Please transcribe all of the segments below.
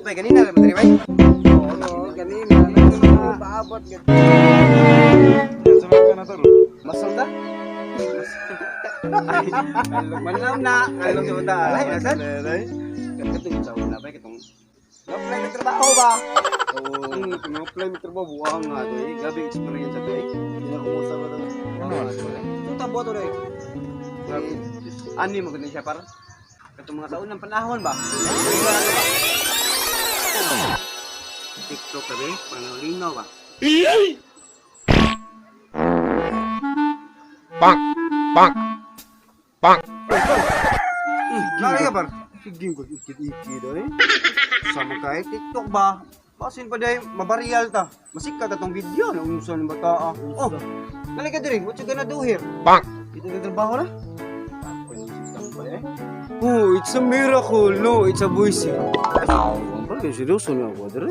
Bay, kanina lang madali bay. Oo, kanina. Paabot ka. Sabay ka na to. Masal ta? Ay, kalong manam na. Kalong sa mata. Ay, nasan? Katong sa una bay, katong apply ng trabaho ba? Oo, kung apply ng trabaho, buwang nga to eh. Gabi experience sa to eh. Pinakumusta mo to. Ito tabo to eh. Ani mo ganun siya para? Katong mga sa unang panahon ba? TikTok kami, pangalinaw ba? Bang! Bang! Bang! Nari ka par? Sige ko ikit-ikit eh. Sama ka TikTok ba? Basin pa dahil mabarial ta. Masikat atong video na unusan ng bata. Oh, nalay ka diri. What you gonna do here? Bang! Ito na trabaho na? Eh. Oh, it's a miracle. No, it's a blessing. Par kay seryoso na ako dire.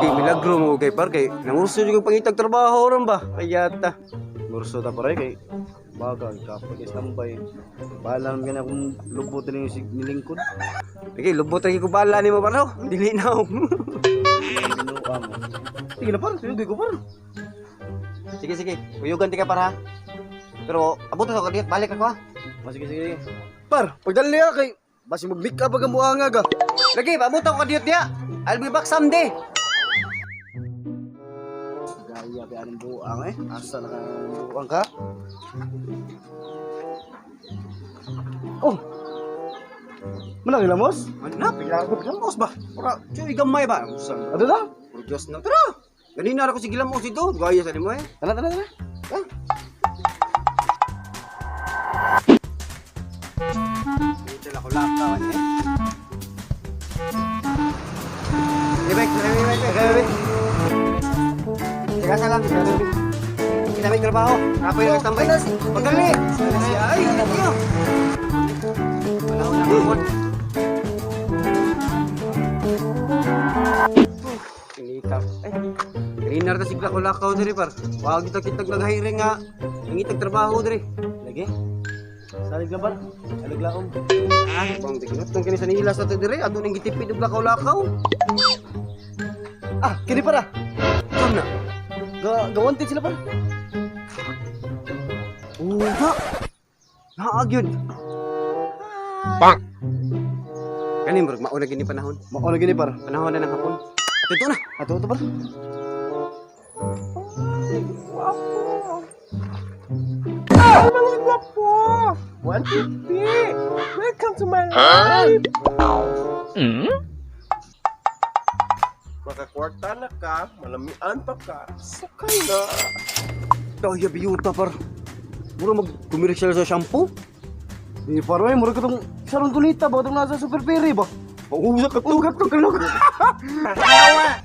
Di milagro mo kay par kay nangurso yung pangitag trabaho ron ba? Kaya ta. Murso ta pare kay bagal ka pag istambay. Balam ka na kung lubot rin yung nilingkod. Okay, lubot lagi ko bala ni mo paro. Dili na. Binuha mo. Sige na par, sige ko par. Sige sige, uyugan ti ka para. Pero abot na ko diet, balik ako ha. Sige sige. Par, pagdali ka kay basi mag-make up ang muanga ka. Lagi, abot ako ka diet dia. I'll be back someday. Gaya kay anong buang eh. Asa na ka buang ka? Oh. Manang ilamos? Ano? Pila ko boss ba? Ora, chuy gamay ba? Usan. Ano na? Por Diyos na. Tara! Ganina ako sige lang mo dito. Gaya sa limo eh. Tara. Dito lang ako laptop eh. Ibek. Teka sa lang. Kita may trabaho. Kapoy na nagtambay. Pagdali! Ay, ano niyo? Panahon na kapon. Kinitap. Ay, grinar na sigla ko lakaw diri par. Wag kita kitag nag-hiring nga. Nangitag trabaho diri. Lagi? Salig na ba? Salig laom. Ah, bang tikinot nang kini sa nila sa to diri. Ato ning gitipid og lakaw-lakaw. Ah, kini para. Kam na. Gawantin sila para. Uga. Naagyod. Bang! Kani murag mauna gini panahon. Mauna gini para. Panahon na ng hapon. At ito na. Ato to para. Mga gwapo! 150! Welcome to my life! Makakwarta na ka, malamian pa ka, sakay na! Daya biyuta par. Mura mag-commercial sa shampoo. Di para eh, mura ka tong sarong kunita ba? Itong nasa super peri ba? Pausa ka to. Gato ka lang. Hawa!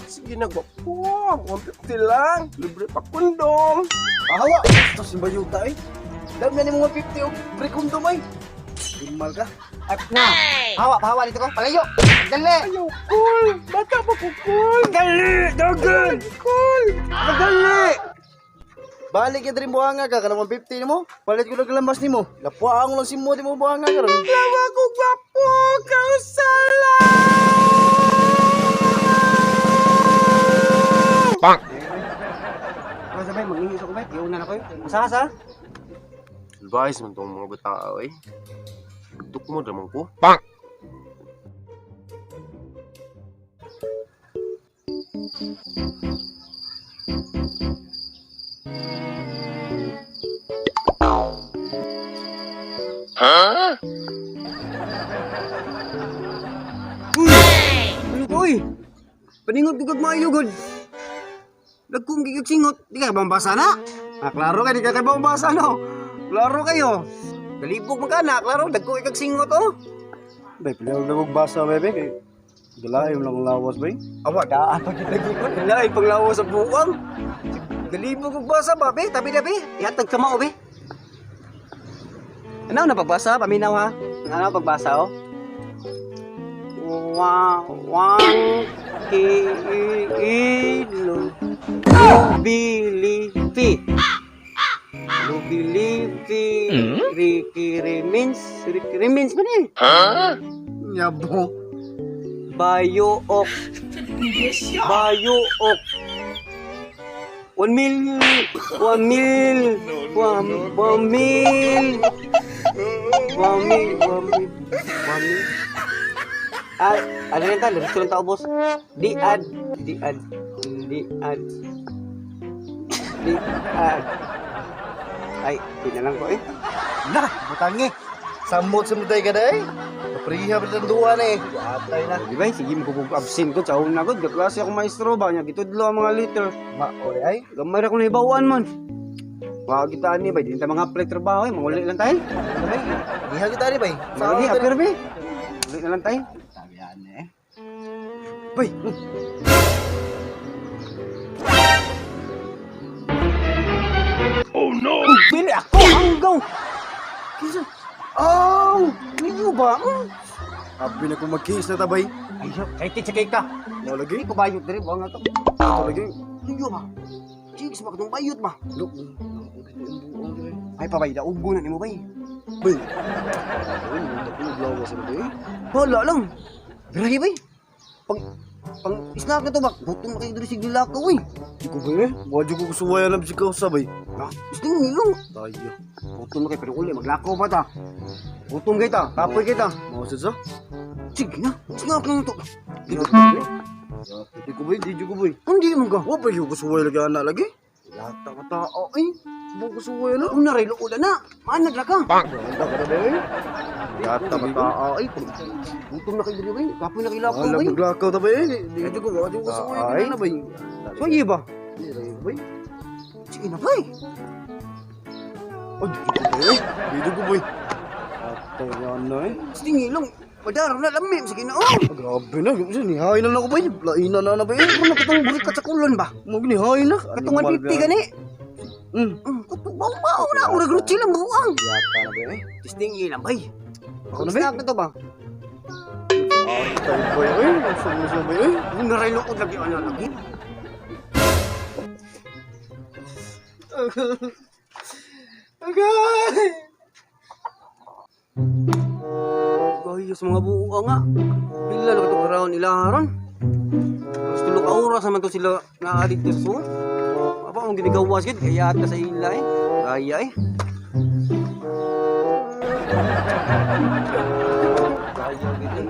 Sige na gwapo! 150 lang! Libre pa kundong! Ahawa! Tapos yung bayuta eh. Dami na yung mga 50 o pre-kondom ay. Gimal ka. At na. Hawa dito ko. Palayo. Dali. Ayaw, cool! Bata pa ko, cool! Dali. Dagan. Cool! Dali. Balik ka rin buhanga ka. Kanang 150 ni mo. Palit ko lang lambas ni mo. Lapuan ko lang si mo di mo buhanga ka rin. Yawa ko gwapo! Kausala! Bang! Ano sabay mangingi sa ko bay? Iuna na ko. Asa? Advice man tong mga batao eh. Duk mo naman ko. Bang! Ano ko eh? Paningot gugag maayo god. Nagkung gigag singot. Di ka bambasa na? Ah, klaro ka. Di ka bambasa no? Klaro kayo. Galibog magkana. Klaro. Nagkung gigag singot oh. Bay, pilihan na magbasa bebe kay. Galaim lang lawas bay. Awa, daan pa kita gikon. Hala, ay paglawo sa buwang. Galibog magbasa ba, be? Tabi-tabi. Ihatag ka mo, be. Ano na pagbasa? Paminaw ha? Ano pagbasa oh? Wang kilo Lubilipi Riki Remins ba ni? Nyabo. Bayook. Bayook. 1 mil. 1 mil. 1 mil. 1 mil. 1 mil. Ano rin tayo? Gusto lang tao, boss. Diad. Ay, pinalang ko eh. Nah, butangi. Samot sa mutay ka na eh. Kapriha pa ng duwa na eh. Atay na. Di ba? Sige, absent ko. Tsahon na ko. Gaklase ako maestro ba? Nya, gitudlo ang mga liter. Maoy ay. Gamay ra ko na ibawaan man. Wag kita ni ba? Di ta mga apply trabaho eh. Manguli lang tayo. Sabay. Diha kita ni bay. Lagi, apir ba? Manguli na lang tayo. Tabihan eh. Bay! Oh no! Pili ako! Hanggaw! Kisa? Oh! Niyo ba? Abi na kung mag-kiss na tabay. Ay, kahit titsakay ka. Mo lagi. Hindi ko bayot diri. Buwang nga to. Ito lagi. Niyo ba? Chicks ba katong bayot ba? Ay, pabay. Daubo na ni mo bay. Bay. Ay, naglawa sa bay. Wala lang. Grabe bay. Pang snack na to ba? Gutom na kayo diri sig lakaw eh. Di ko ba eh? Wadyo ko kusuwaya na si sabay. Ah, gusto nyo lang. Tayo. Gutom na kayo pero uli. Maglakaw pa ta. Gutom kita. Kapoy kita. Mausid sa? Sige na. Snack lang to. Di ko ba eh? Di ko ba eh? Hindi mo ka. Wa pa yung kusuwaya lagi anak lagi? Yata ka tao eh. Di kusuwaya na. Una rin ulan na. Manag lang ka. Ganda ka na ba eh? Yata ka tao. Ay, gutom na kayo diri bay. Kapoy na kayo lakaw Wala bay. maglakaw na ba eh? Di ko ba? Di ko kusuwaya Ay. ka na ba eh? Sige ba? Di rin ba eh? Sige na bay. Oh, di ko ba eh? Di ko ba eh? Ato yan na eh. Sige lang. Madarang na lamim. Sige na. Oh! Grabe na. Nihain na ako ba eh? Lainan na ba eh? Ano katong burik ka sa kulon ba? Magnihain na. Katungan 50 gani. Katong baw na. Mura grutsi lang buwang. Yata na ba eh? Tistingi lang bay. Ako na ba? Snack na to ba? Tayo ba eh? Saan mo siya ba eh? Kung naraylukod lagi ano lagi. Agay! Gayos mga buo nga. Bila na katong araw nila haron. Mas tulog oras naman to sila na dito sa suwan. Apa ang ginigawas gid kaya ata sa ila eh. Gaya eh. Gaya gid eh.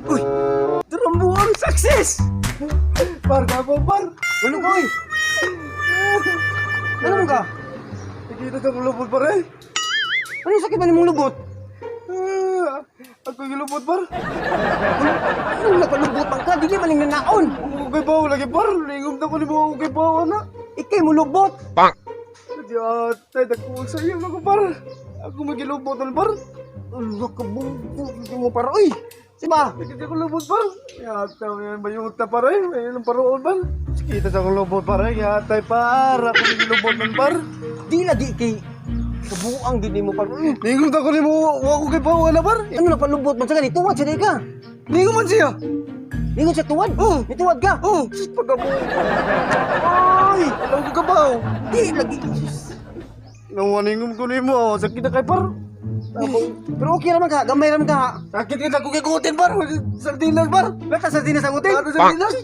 Uy! Trambuang success! Par ka po, par! Ano ko eh? Ano mo ka? Nakita ka mong lubot, par eh! Ano yung sakit ba ni mong lubot? Ako yung lubot, par! Ano nakalubot ang ka? Dili maling nanaon. Okay ba ako lagi, par? Lingom na ko ni mo okay ba ako na? Ikay mo lubot. Hindi atay, nagkuwag sa iyo ako, par! Ako magilubot, par! Ano nakabungkot mo para? Uy! Siba! Nakita ko lubot, par! Yata mo yan, bayuta, par eh! May ilang paroon, par! Kita sa akong lubot, par eh! Yatay, par! Ako magilubot, par! Di lagi ikay kabuang gini mo para. Lingom na ko ni mo, ako kay pa na, par! Ano na palubot man sa ganito? Tuwad siya ka. Lingom man siya! Lingon siya tuwad? Oh. May tuwad ka? Oh! Pagkabo. Ay! Alam ko ka ba, oh? Di lagi. Nawaningom ko ni mo, sakit na kay par! Pero okay naman ka. Gamay naman ka. Sakit ka ko kay kutin, par! Sardinas, par! Lata sa dinasangutin. Ano sardinas?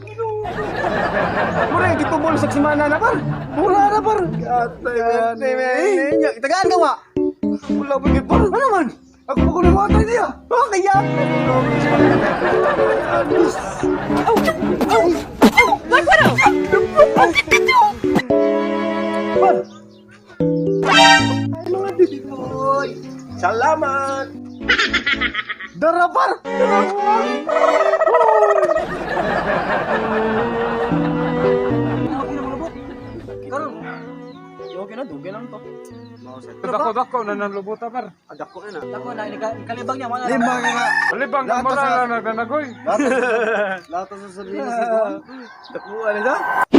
Mura yung gitubol sa simana na par. Wala na, par! Atay, man! Itagaan ka wa. Wala pa kay par! Ano man? Ako pa ko na matay niya! Oh, kaya. Salamat! Dara, par! Okay na, dugay lang to. Dako-dako na ng lubuta par. Adak ko na. Dako na, kalibang niya mga. Lima ka nga! Alibang ka mo na nagdanagoy. Lato sa sardinas ito. Dakuan na.